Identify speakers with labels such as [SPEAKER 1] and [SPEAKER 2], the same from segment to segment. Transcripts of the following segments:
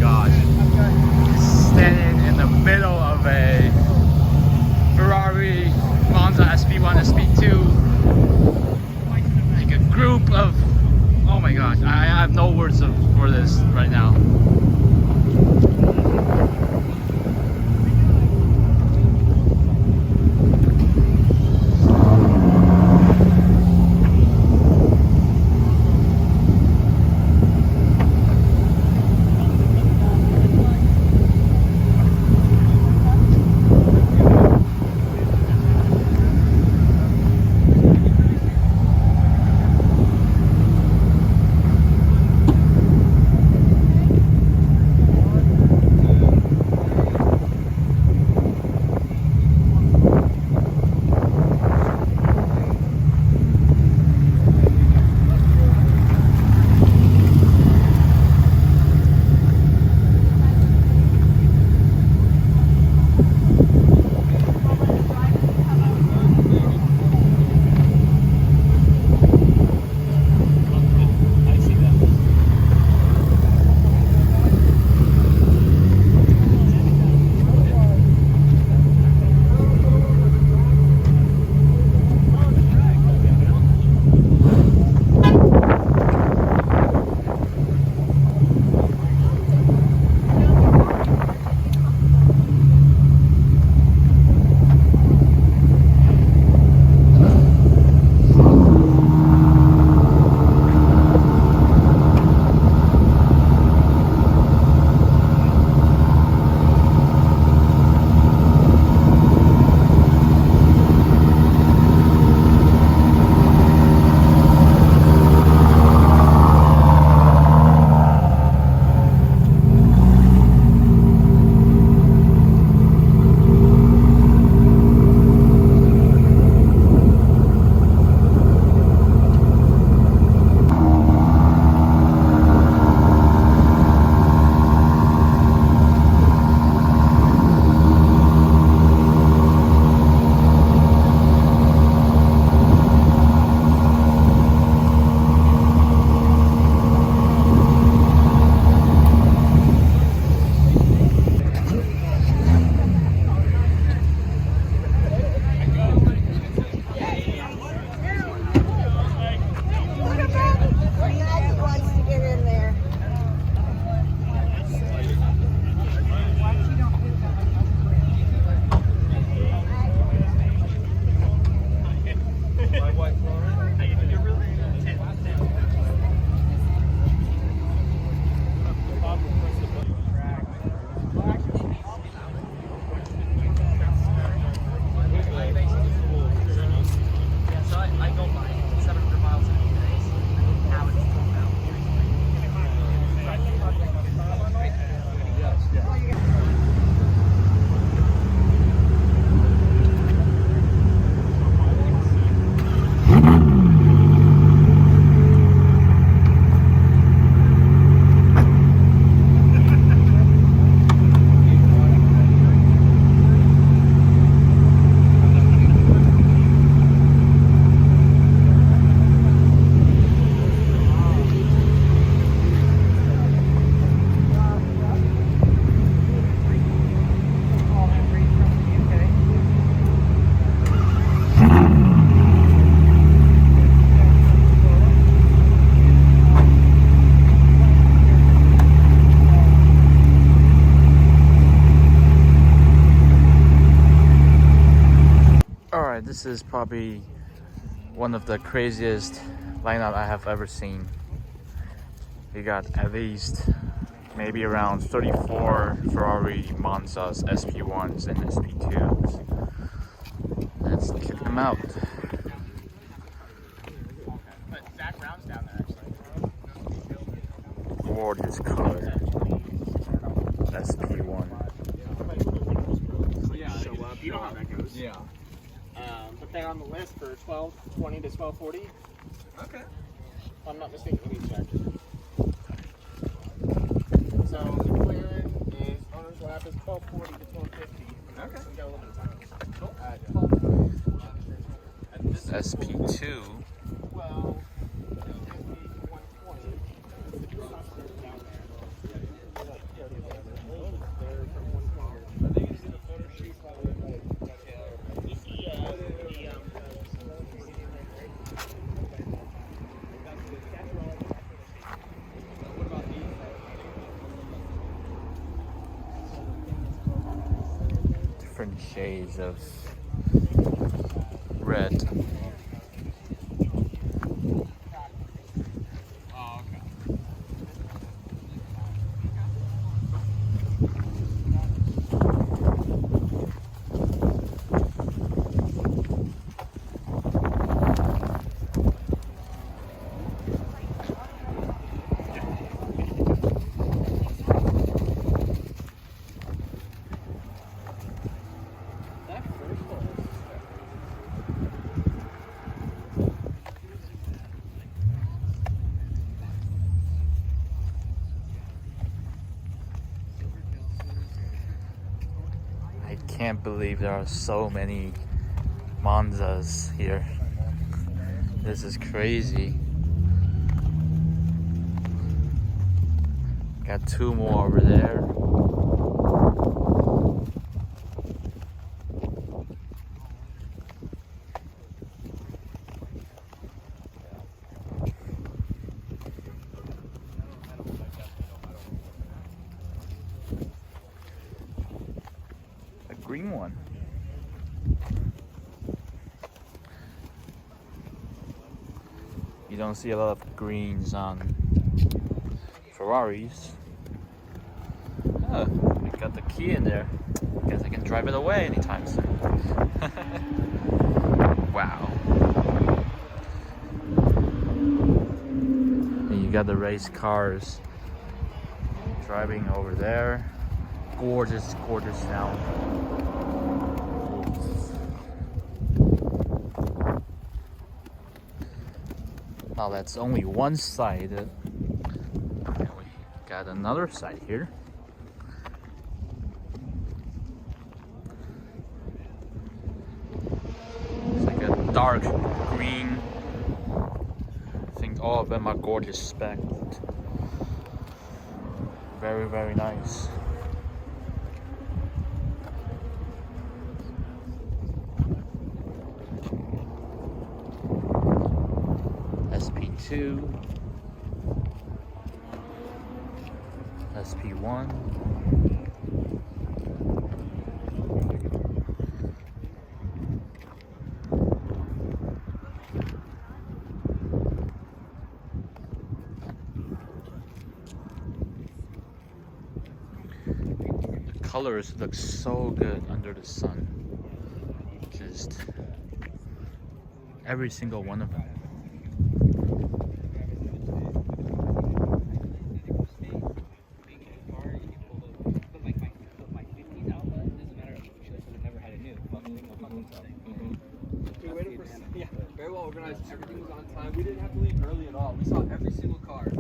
[SPEAKER 1] gosh. Standing in the middle of a Ferrari, Monza SP1, SP2. Like a group of, oh my gosh, I have no words for this right now. This is probably one of the craziest lineup I have ever seen. We got at least maybe around 34 Ferrari Monzas, SP1s and SP2s. Let's kick them out. Gorgeous color. SP1.
[SPEAKER 2] So you know how that goes.
[SPEAKER 1] Yeah.
[SPEAKER 2] But they're on the list for 1220 to 1240.
[SPEAKER 3] Okay.
[SPEAKER 2] If I'm not mistaken, let me check. So the clearing is owner's lap is 1240 to 1250.
[SPEAKER 3] Okay.
[SPEAKER 2] So we got a little bit of time. Cool.
[SPEAKER 1] SP2.
[SPEAKER 2] Well,
[SPEAKER 1] different shades of red. I can't believe there are so many Monzas here. This is crazy. Got two more over there. A green one. You don't see a lot of greens on Ferraris. Oh, we got the key in there. Guess I can drive it away anytime soon. Wow. And you got the race cars driving over there. Gorgeous, gorgeous sound. Now that's only one side. And we got another side here. It's like a dark green. I think all of them are gorgeous spec. Very, very nice. SP2, SP1. The colors look so good under the sun. Just every single one of them.
[SPEAKER 2] Yeah, very well organized. Everything was on time. We didn't have to leave early at all. We saw every single car.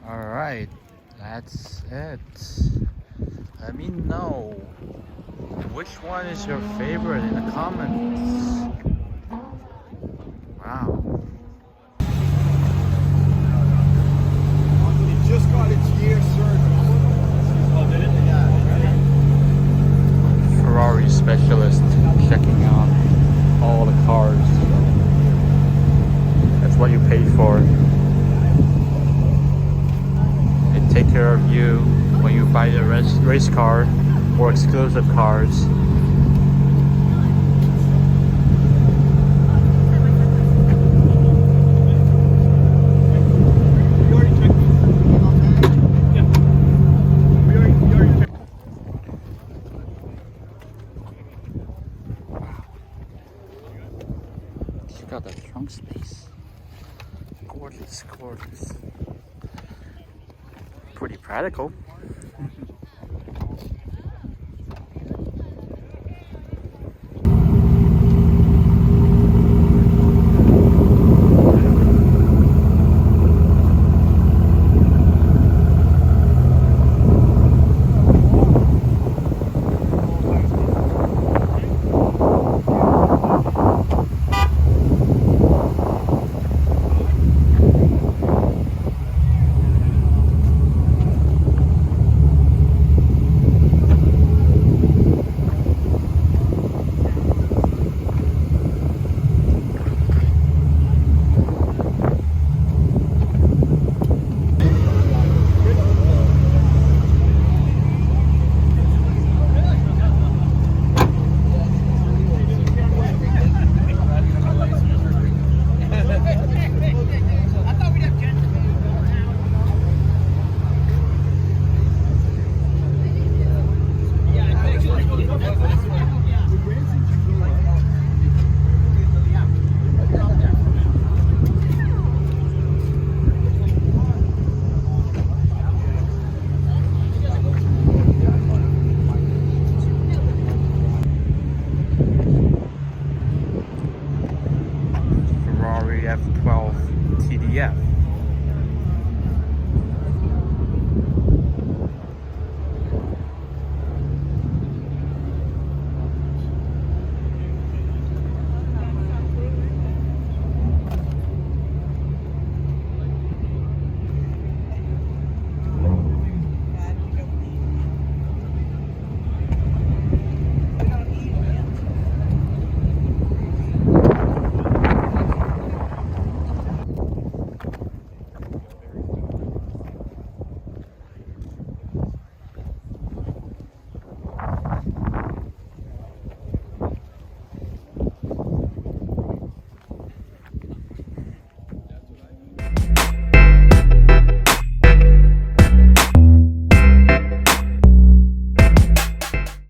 [SPEAKER 1] Alright, that's it. Let me know which one is your favorite in the comments. Wow.
[SPEAKER 2] It just got its year service. Oh, did it? Yeah.
[SPEAKER 1] Ferrari specialist checking out all the cars. That's what you paid for. They take care of you when you buy a race car or exclusive cars. Check out that trunk space. Gorgeous, gorgeous. Pretty practical.